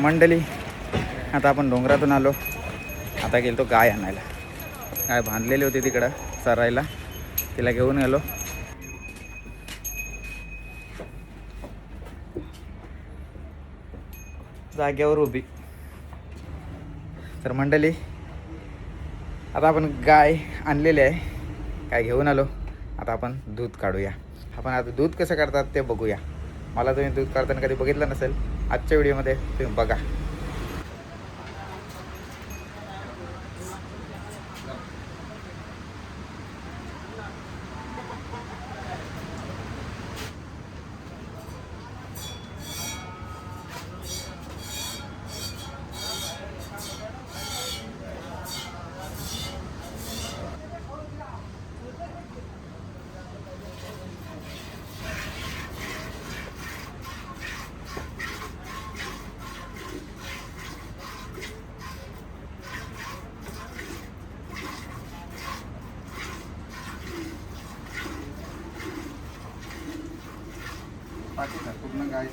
मंडळी आता आपण डोंगरातून आलो. आता गेलो गाय आणायला. गाय बांधलेली होती तिकडं चरायला, तिला घेऊन गेलो. जाग्यावर उभी. तर मंडळी आता आपण गाय आणलेली आहे, गाय घेऊन आलो. आता आपण दूध काढूया. आपण आता दूध कसं काढतात ते बघूया. मला तुम्ही दूध काढताना कधी बघितलं नसेल, आजच्या व्हिडिओमध्ये तुम्ही बघा. पूर्ण गाय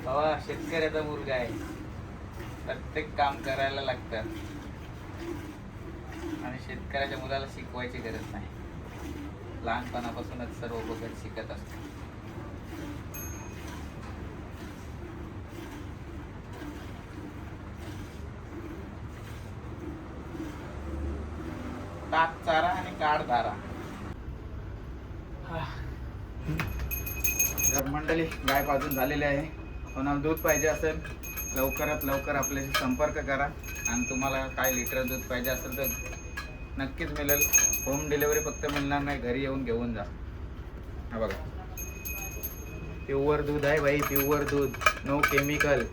बाबा शेतकऱ्याचा मुलगा आहे. प्रत्येक काम करायला लागतं आणि शेतकऱ्याच्या मुलाला शिकवायची गरज नाही. लहानपणापासूनच सर्व बघत शिकत असतो. टाक चारा आणि काढ धारा. तर मंडळी गाय पाजून झालेली आहे. कोणाला दूध पाहिजे असेल लवकरात लवकर आपल्याशी संपर्क करा. आणि तुम्हाला काय लिटर दूध पाहिजे असेल तर नक्कीच मिळेल. होम डिलिव्हरी फक्त मिळणार नाही, घरी येऊन घेऊन जा. हा बघा, प्युअर दूध आहे भाई, प्युअर दूध, नो केमिकल.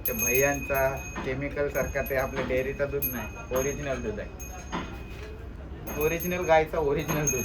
ते भैयांचा केमिकल सारखा ते आपल्या डेअरीचा दूध नाही, ओरिजिनल दूध आहे. ओरिजिनल गायचा ओरिजिनल दूध.